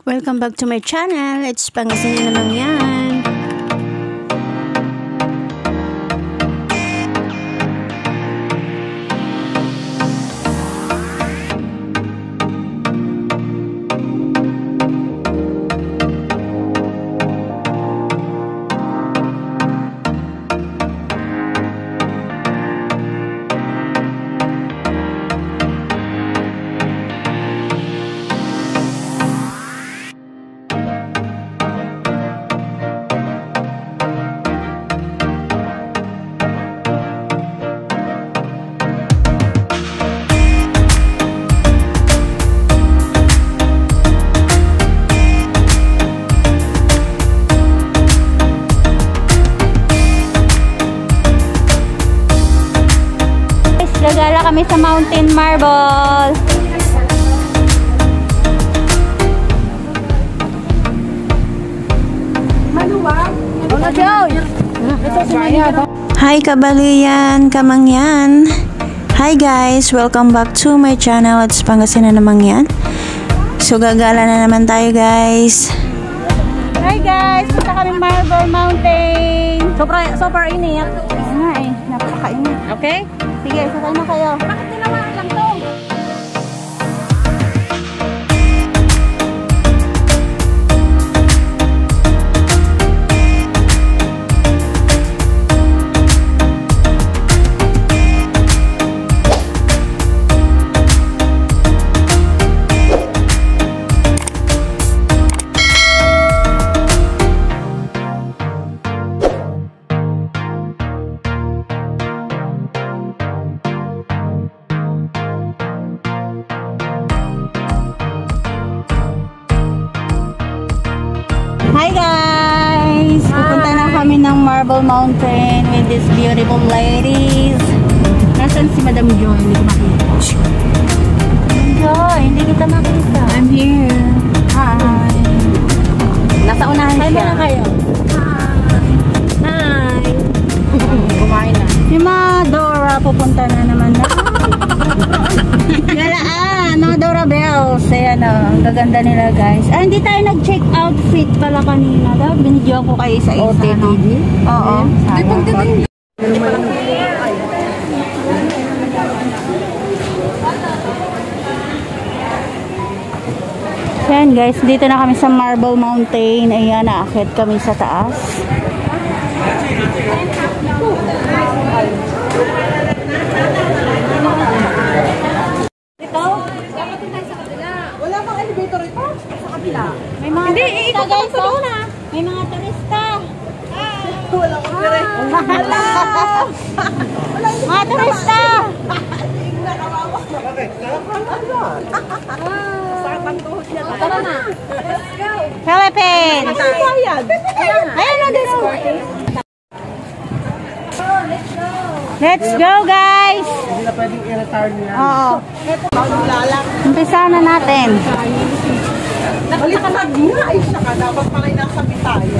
Welcome back to my channel. It's Pangasinan naman yan. Gagala kami sa Mountain Marble. Hi kabalian, kamangyan. Hi guys, welcome back to my channel. It's Pangasinan naman yan. So gagala na naman tayo guys. Hi guys, punta kami Marble Mountain. Super init. Ay, napakainit. Okay? Sige, sakay na kayo. Bakit tinamaan lang to? Hi guys! Pupunta na kami ng Marble Mountain with these beautiful ladies. Nasaan si Madam Joy? Hindi ko makita. Madam Joy, hindi kita makita. I'm here. Hi. Nasa unahan siya. Hi na kayo. Hi. Kumain na. Si Madora pupunta na naman na. Galaan, no Dora Bells. Ayan o, ang gaganda nila guys. Ah, hindi tayo nag-check outfit pala kanina. Dapat binidyo ko kayo sa isa. OTTV? Oo. Ayan guys, dito na kami sa Marble Mountain. Ayan, naakit kami sa taas. May mga hindi, turista guys, oh. May mga turista. Wala ko dire. Wala. Mga turista. Tara na. Philippines. Ayan na din. Let's go guys. Hindi na pwedeng i-retire niya. Oo. Umpisa na natin. Nakakasag nga, ay saka dapat pala nasabi tayo.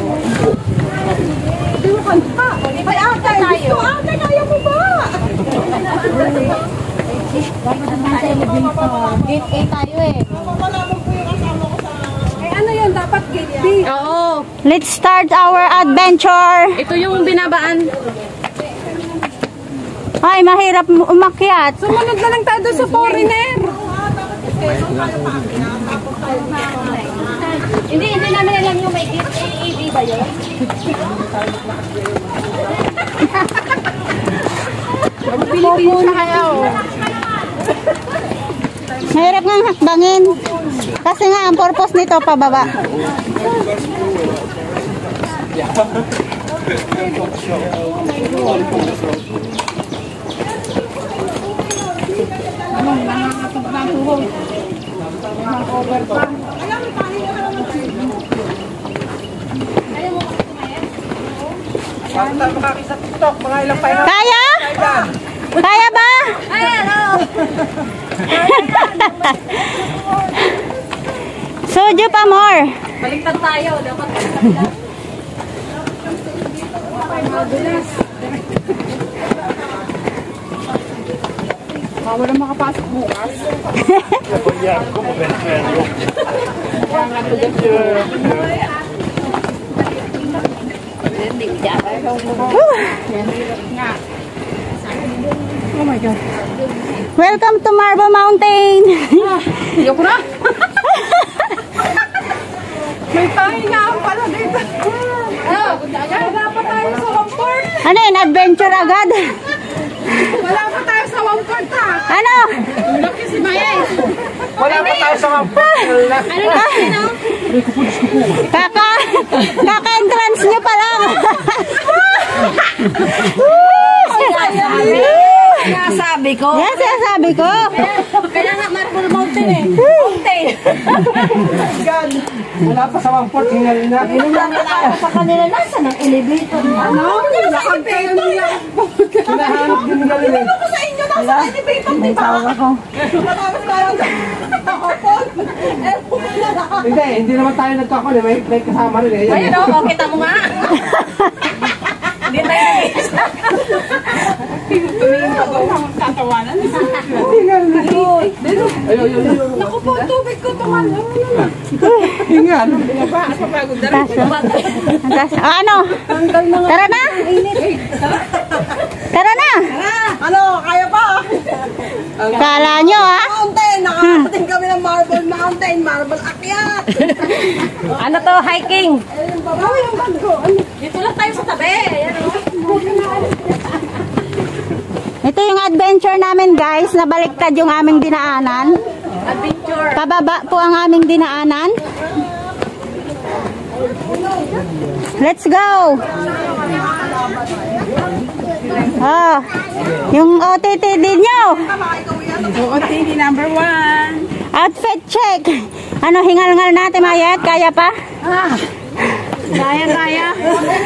Hindi mo kanta. May ate tayo. Ate, kaya mo ba? Gate A tayo eh. Mapapalaman po yung kasama ko sa... Eh ano yun, dapat gate B. Oo. Let's start our adventure. Ito yung binabaan. Ay, mahirap umakyat. Sumunod na lang tayo doon sa foreigner. Hindi namin alam yung may gate A, B ba yun? Pilipino siya kaya o. Mahirap nga hakbangin. Kasi nga, ang purpose nito, pababa. Paano tayo makakisa TikTok? Mga ilang pahinga. Kaya? Kaya ba? Soju pa more. Baliktad tayo. Dapat Wala makapasok bukas. Oh my God. Welcome to Marble Mountain. Ayoko na. May pahingaan pala dito. Wala pa tayo sa Wamport. Ano yun? Adventure agad? Wala pa tayo sa Wamport ha. Ano? Laki si Maya. Wala pa tayo sa Wamport. Kaka-entrance nyo pa lang. Sabi ko. Yan sinasabi ko. Kaya nga Marble Mountain eh. Mountain. Wala pa sa Wamport. Hingal na. Sa kanila nasa ng elevator. Ano? Lakad kayo nila. Hinahanap din nila nila. Ano sa inyo? Nasa elevator, di ba? Hindi naman tayo nagkakuli. May kasama rin eh. Ayan o, kita mo nga. Hindi tayo nag-isa. Tumingin pa ko ang tatawanan. Hingal na. Ayun. Naku po, tubig ko tumalo. Hingal. Papagod na rin. Ano? Tara na. Tara na. Ano? Kaya pa? Kala nyo ha? Mountain! Nakakarating kami ng Marble Mountain. Marble Akyat. Ano to, hiking? Dito lang tayo sa tabi. Ayan o. Ito yung adventure namin guys. Nabaliktad yung aming dinaanan. Adventure. Pababa po ang aming dinaanan. Let's go! Oh, yung OTT din nyo. OOTD number 1. Outfit check. Ano, hingal-ngal natin Mayet? Kaya pa? Kaya.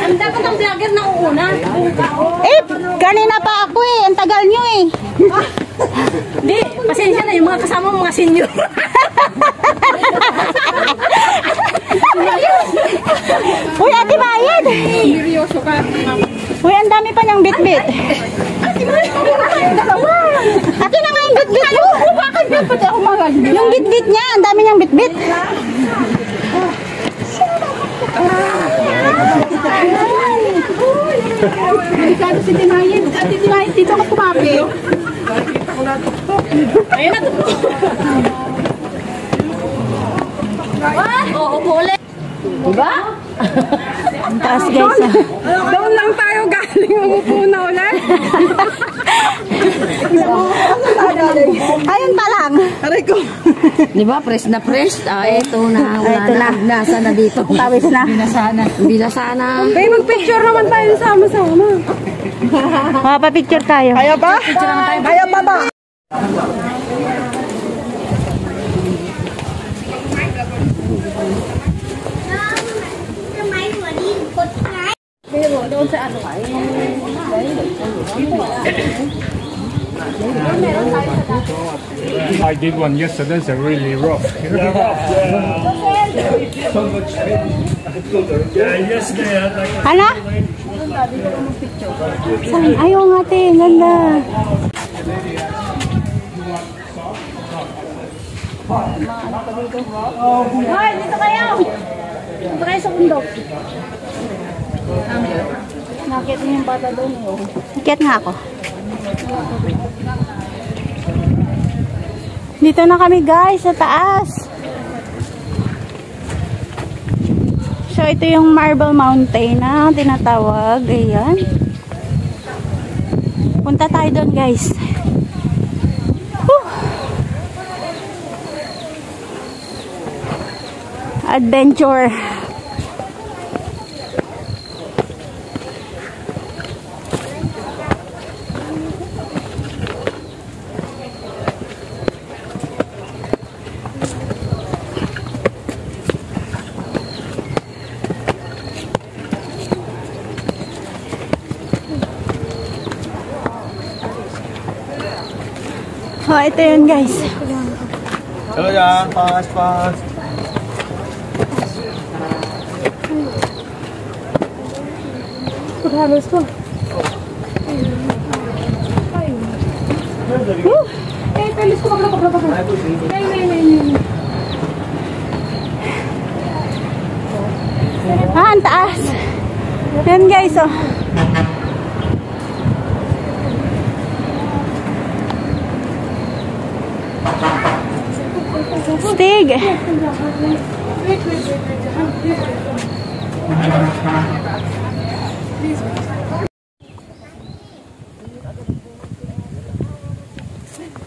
Ang dapat ang vlogger na uuna. Kanina pa ako eh. Ang tagal nyo eh. Hindi, pasensya na yung mga kasama mga senior. Uy, Ate Mayet. Seryoso ka. Uy, ang dami pa niyang bit-bit. Akin na nga yung bit-bit mo. Bakit nga pati ako mga Yung bit-bit niya, ang dami niyang bit-bit. delikado si Timayin. At si Timayin, dito ako kumabi. Ayun na to. Oo, upo ulit. Diba? Ang taas guys. Doon lang tayo galing. Umupo na ulit. Ayun pa lang. Aray ko. Di ba? Press na press. Ito na. Wala Ito na. Nasa na dito. Tawis na. Bilasana. Kaya mag-picture naman tayo sama-sama. Pa-picture tayo. Kaya ba? Kaya pa ba? Pero doon sa ano ay I did one yesterday, it's really rough. So much pain. Yesterday I had like Ano? Ayaw nga te, ganda. Hoy, dito kayo! Dito kayo sa bundok. Nakita niyo yung bata doon. Akit nga ako. Dito na kami guys, sa taas. So ito yung Marble Mountain na tinatawag. Ayan. Punta tayo doon guys. Whew. Adventure. Oh, ito yun guys. Hello yan. Fast. Paghalos ko. Ah, ang taas. Yan guys, oh. Stig.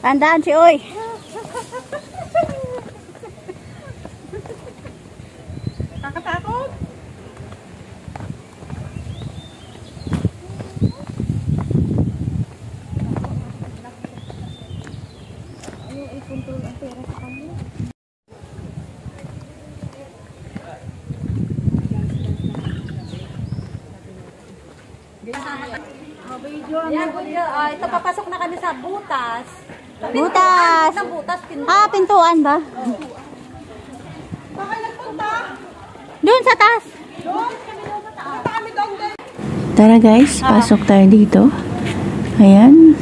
Tandaan si Uy. Nakakatakot? Ito papasok na kami sa butas. Butas. Butas, Ah, pintuan ba? Baka nagpunta? Doon sa taas. Tara guys, pasok tayo dito. Ayan,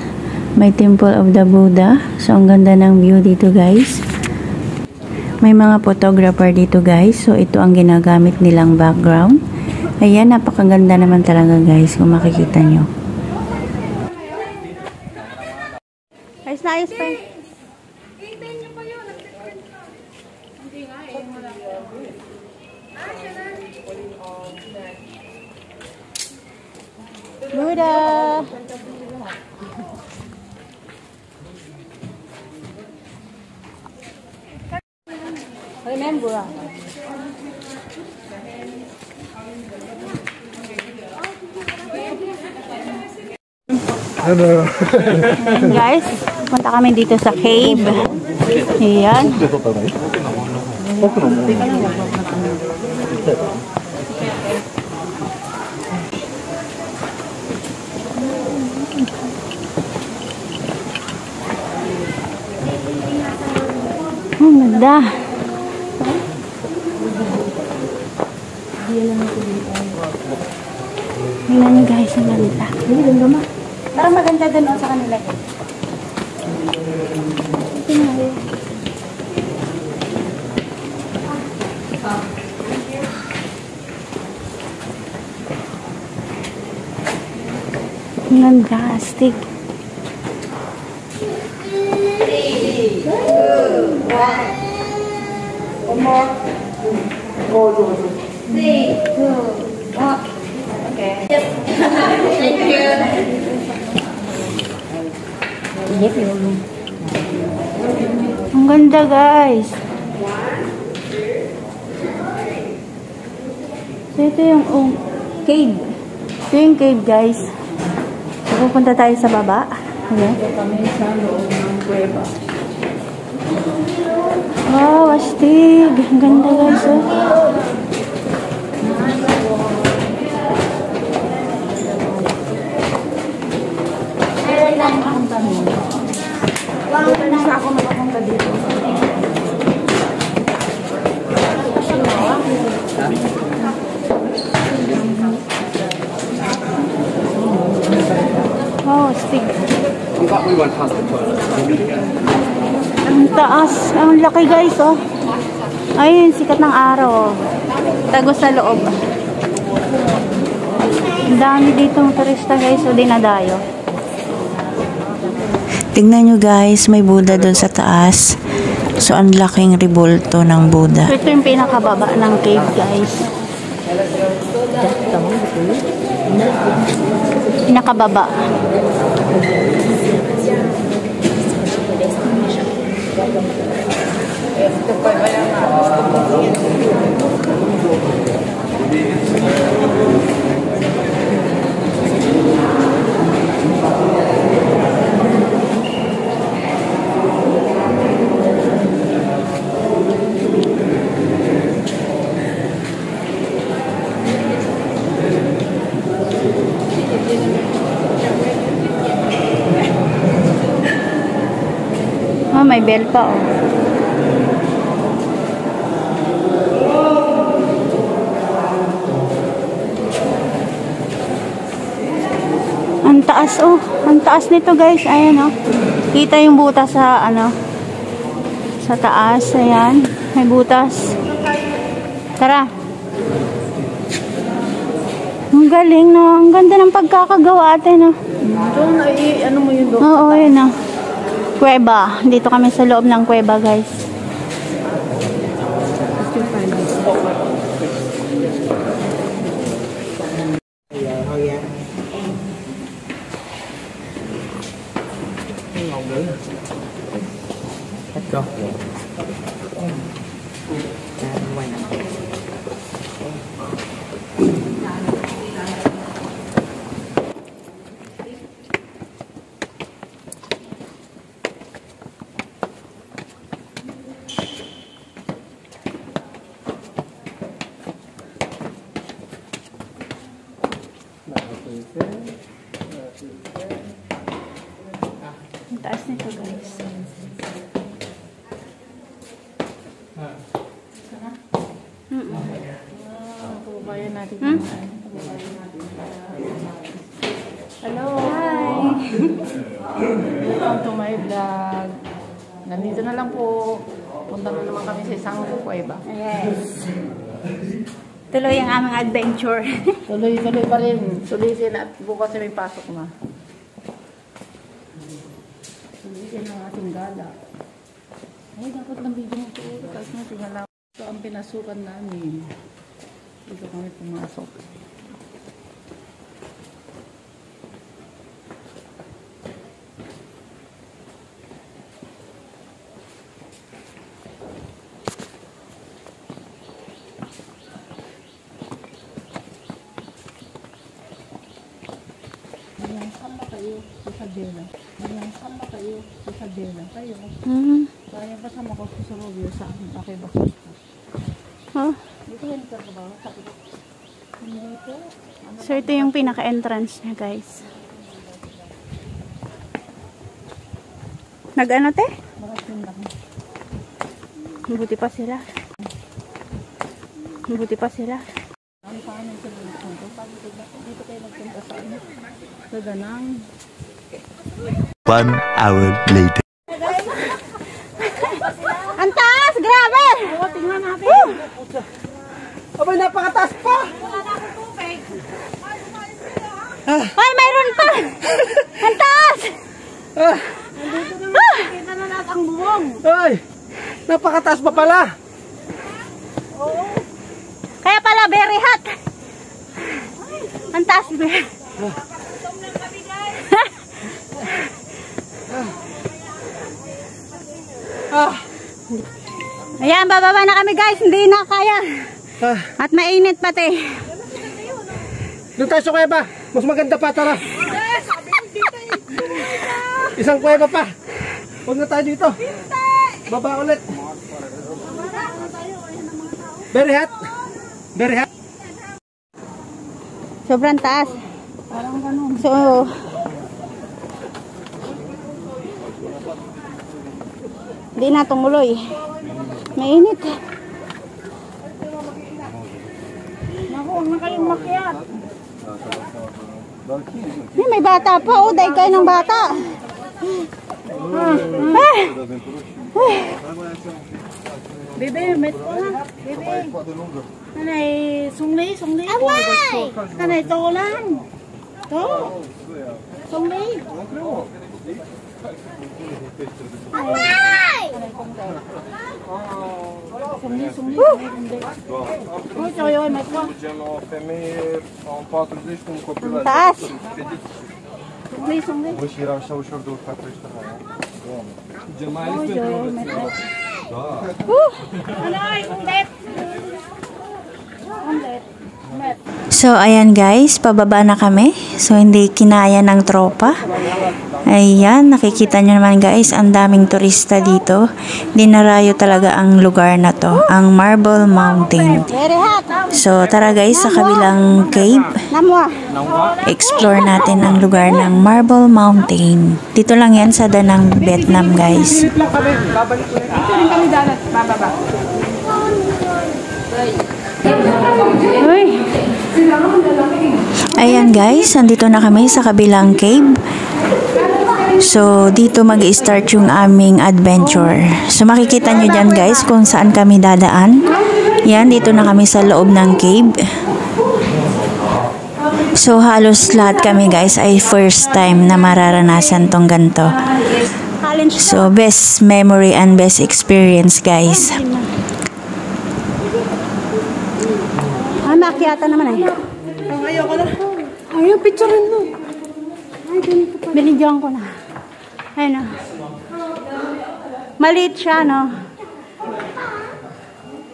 may Temple of the Buddha. So, ang ganda ng view dito guys. May mga photographer dito guys. So, ito ang ginagamit nilang background. Ayan, napakaganda naman talaga guys kung makikita nyo. Ayos na ayos pa. Buddha. Remember. Ayan guys, punta kami dito sa cave. Ayan. Ang ganda. Tingnan niyo guys, ang ganda. Parang maganda dun sa kanila. Ang ganda, astig. Ang ganda guys. So, ito yung cave. Ito yung cave guys. So, pupunta tayo sa baba. Ayan. Wow, astig. Ang ganda guys. Oh. Wow, astig. Ang taas. Ang laki guys, oh. Ayun, sikat ng araw. Tagos sa loob. Ang dami ditong turista guys, o dinadayo. Tignan nyo guys, may Buddha doon sa taas. So, ang laking rebulto ng Buddha. So, ito yung pinakababa ng cave guys. Pinakababa. Oh, may bell pa oh. Ang taas oh. Ang taas nito guys. Ayan oh. Kita yung butas sa ano, sa taas. Ayan, may butas. Tara. Ang galing, no? Ang ganda ng pagkakagawa ate, no? Doon ay, ano mo yun doon? Oo, yun, no? Kuweba. Dito kami sa loob ng kuweba, guys. Let's go. Ang taas nito, guys. Tubayan natin. Hello! Hi! Welcome to my vlog. Nandito na lang po. Punta na naman kami sa isang kuweba. Yes. Tuloy ang aming adventure. Tuloy-tuloy pa rin. Sulitin at bukas may pasok na. Sulitin ang ating gala. Ay, dapat lang video mo ito. Kahit na tingala. Ito ang pinasukan namin. Dito kami pumasok. Sama kayo, Isabela. Sama kayo, Isabela. Kayo. Kaya kasama ko sa Robio sa akin. Okay ba? Oh. Dito yan ka ba? Dito. So, ito yung pinaka-entrance niya, guys. Nag-ano, te? Marating lang. Buti pa sila. Buti pa sila. Ang paano sila nagpunta? Dito kayo nagpunta sa ano? Sa Danang. 1 hour later. Ang taas! Grabe! Oo, tingnan natin. Abay, napakataas pa! Ay, mayroon pa! Ang taas! Nandito naman, kita na natin ang buwong. Ay, napakataas pa pala. Kaya pala, very hot! Ang taas, very. Ayan, bababa na kami, guys. Hindi na kaya. At mainit pati. Doon tayo sa kuweba. Mas maganda pa, tara. Isang kuweba pa. Huwag na tayo dito. Baba ulit. Very hot. Very hot. Sobrang taas. Parang ganun. So, hindi na tumuloy. Mainit. Naku, huwag na kayong makiat. May bata pa. Oh, dahil kayo ng bata. Bebe, met ko na. Bebe. Kanay, sungli. Amay! Kanay, to lang. To. Sungli. Amay! Sungli. Uy, choyo, met ko. Ang taas. Sungli. Anay, ulit. So, ayan guys, pababa na kami. So, hindi kinaya ng tropa. Ayan, nakikita nyo naman guys, ang daming turista dito. Dinarayo talaga ang lugar na to, ang Marble Mountain. Very hot. So, tara guys, sa kabilang cave, Namwa. explore natin ang lugar ng Marble Mountain. Dito lang yan sa Danang, Vietnam guys. Lang kami, babalik ko na. Dito rin kami dalat, bababa. Uy. Ayan guys, andito na kami sa kabilang cave. So, dito mag-start yung aming adventure. So, makikita nyo dyan guys kung saan kami dadaan. Yan, dito na kami sa loob ng cave. So, halos lahat kami guys ay first time na mararanasan tong ganito. So, best memory and best experience guys. Makyata naman eh. Ayaw ko na. Ayaw, picturean mo. Binigyan ko na. Ayun o. Maliit siya, no?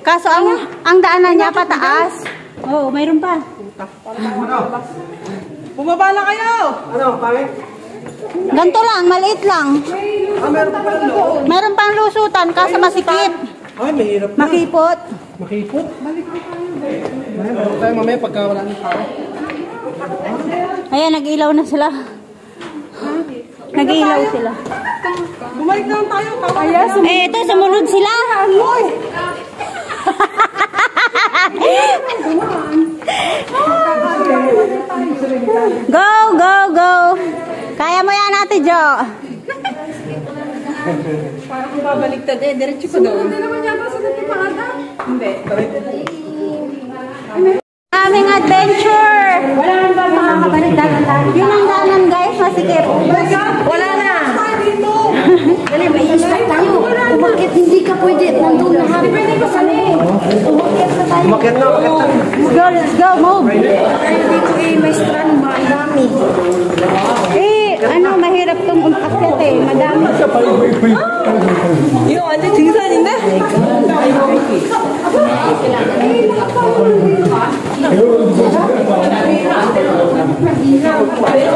Kaso ang daanan niya pataas. Oo, mayroon pa. Bumaba na kayo! Ano, pangit? Ganito lang, maliit lang. Meron pa pala loob. Mayroon pang lusutan, kaso masikip. Ay, mahirap na. Makipot. Makipot? Balik na tayo. Balik tayo mamaya pagka wala ng tao. Ayan, nag-ilaw na sila. Nag-ilaw sila. Bumalik na lang tayo. Eh, ito, sumunod sila. Go, go, go. Kaya mo yan, Ate Jo. Parang kung babaliktad eh, diretso pa doon. Hindi naman yata sa dati pa ata. Hindi. Aming adventure. Wala nang ba makakabalik dagat? Yun ang daanan guys, masikip. Wala na! Dali, may stop tayo. Bakit hindi ka pwede? Nandun na. Hindi pwede ka sali. Umakyat na tayo. Umakyat na, umakyat na. Let's go, move. Dito eh, may strand ba? Ang dami. Ano, mahirap tong umakyat eh. Madami. Yung, ano, tingnan, hindi?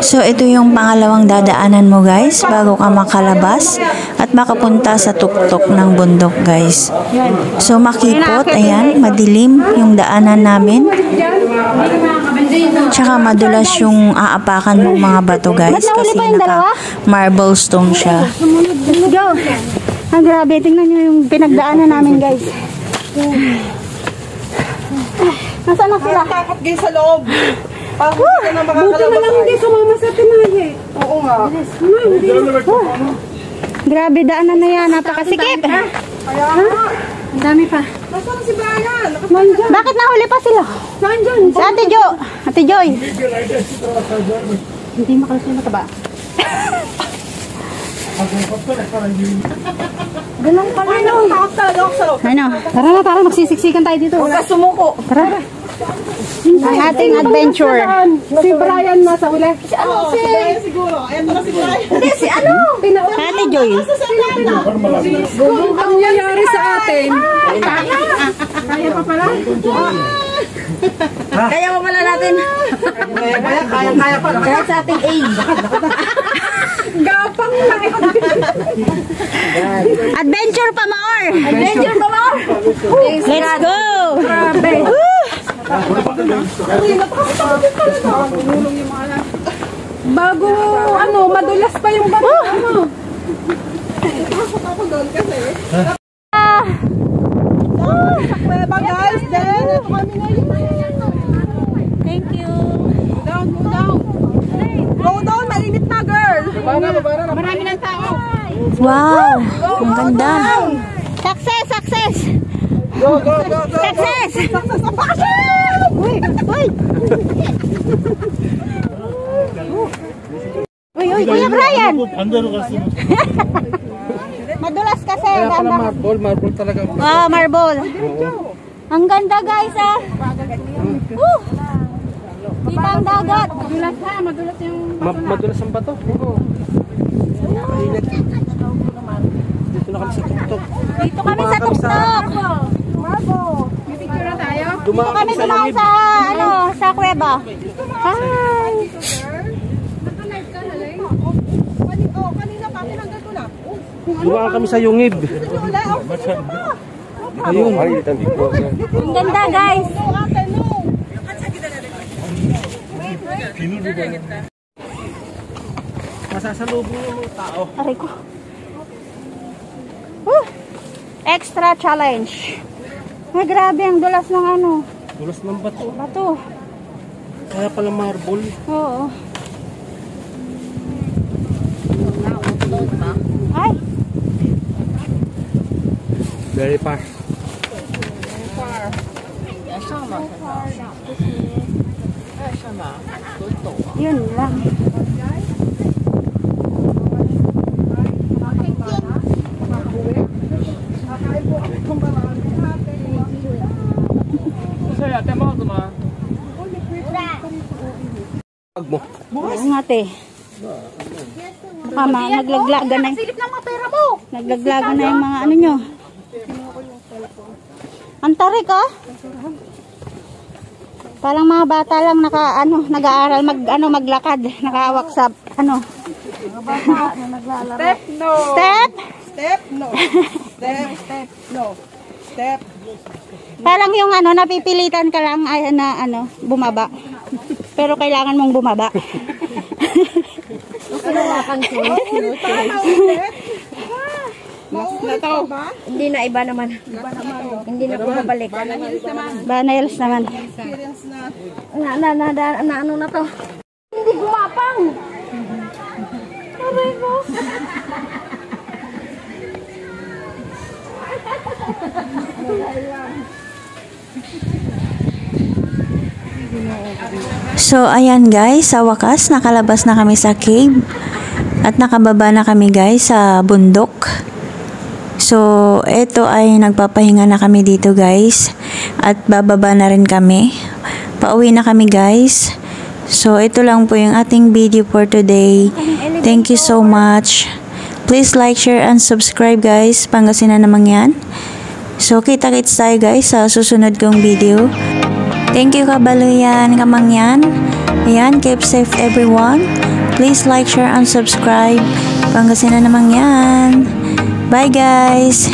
So, ito yung pangalawang dadaanan mo guys bago ka makalabas at makapunta sa tuktok ng bundok guys. So, makipot, ayan, madilim yung daanan namin. Tsaka madulas yung aapakan mong mga bato guys kasi naka-marble stone siya. Let's go. Ang grabe, tingnan nyo yung pinagdaanan namin guys. Nasaan na sila? Takot kayo sa loob. Parang hindi na makakalabas. Buti na lang hindi sumama sa tinahe. Oo nga. Grabe, daanan na yan. Napakasikip. Kaya nga. Ang dami pa. Nasaan si Brian? Bakit nahuli pa sila? Nandyan. Si Ate Jo. Ate Joy. Hindi makalusay mataba. Ganun pala. Ay, takot talaga ako sa loob. Ano? Tara, magsisiksikan tayo dito. Huwag ka sumuko. Tara. Ang ating adventure. Si Brian nasa uli. Si ano? Si Brian siguro. Ayan na si Brian. Hindi, si ano? Ate Joy. Ang nangyayari sa atin. Kaya pa pala? Kaya pa pala natin. Kaya pa. Kaya sa ating age. Gapang na. Adventure pa more. Adventure pa mo. Let's go. Grabe. Bago, ano, madulas pa yung bato. Ano? Pasok ako doon kasi. Sa kuweba guys, then ito kami ngayon. Thank you. Down, go down. Go down, mainit na girl. Marami ng tao. Wow! Ang ganda! Success, success. Go. Success. Uy. Uy, Kuya Brian. Madulas kasi. Marble talaga. Wow, marble. Ang ganda guys ah. Kita ang dagat. Madulas yung... Madulas ang bato. Mainit. Dito na kami sa tuktok. Dito kami sa tuktok. May picture na tayo? Dito kami dumaan sa, ano, sa kuweba. Hi. Kanina pa ako nandito na. Dumaan kami sa Yungib. Ayun. Ang ganda guys. Masasalubong yung mga tao. Aray ko. Extra challenge. Ay, grabe ang dulas ng ano. Dulas ng bato. Bato. Kaya pala marble. Oo. Very far. Yun lang. Oo nga, te. Baka naglaglagan na. Silip ng mga pera mo. Naglaglagan na yung mga ano nyo. Ang tarik, oh. Parang mga bata lang nag-aaral maglakad, nakahawak sa Step no. Step? Step no. Step no. Step. Parang yung napipilitan ka lang ay bumaba. Pero kailangan mong bumaba. Hindi na iba naman. Hindi na bumabalik. Banayals naman. Ano na to? Hindi gumapang. Aray ko. So, ayan guys, sa wakas, nakalabas na kami sa cave. At nakababa na kami guys sa bundok. So, eto ay nagpapahinga na kami dito guys. At bababa na rin kami. Pauwi na kami guys. So, ito lang po yung ating video for today. Thank you so much. Please like, share, and subscribe guys. Pangasinan naman yan. So, kita-kits tayo guys sa susunod kong video. Thank you kabaluyan, kamangyan. Ayan, keep safe everyone. Please like, share, and subscribe. Pangasinan naman yan. Bye guys!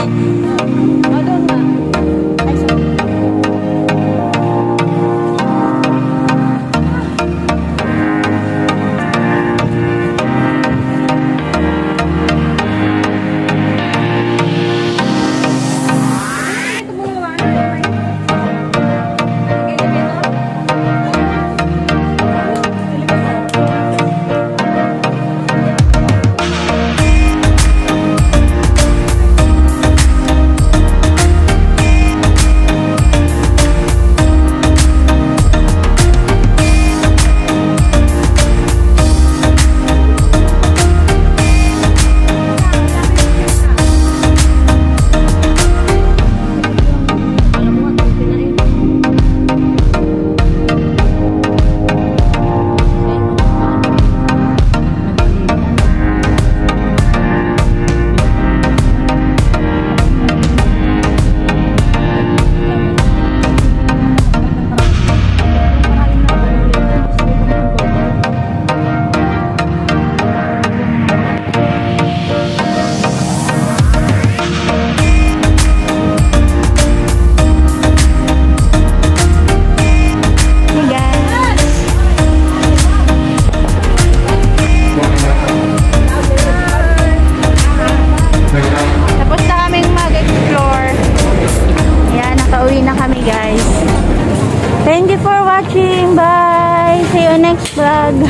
Thank you for watching. Bye. See you next vlog.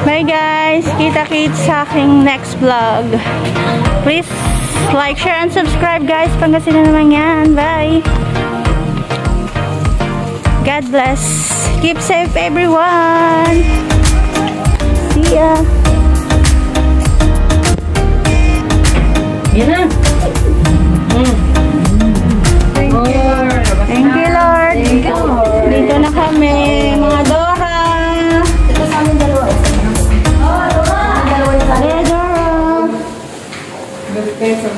Bye guys. Kita-kits sa aking next vlog. Please like, share, and subscribe guys. Pangasinan naman yan. Bye. God bless. Keep safe everyone. See ya. Yan na. Thank you, Lord. Dito na kami, mga Dora. Ito sa amin dalawa. Dora. Good person.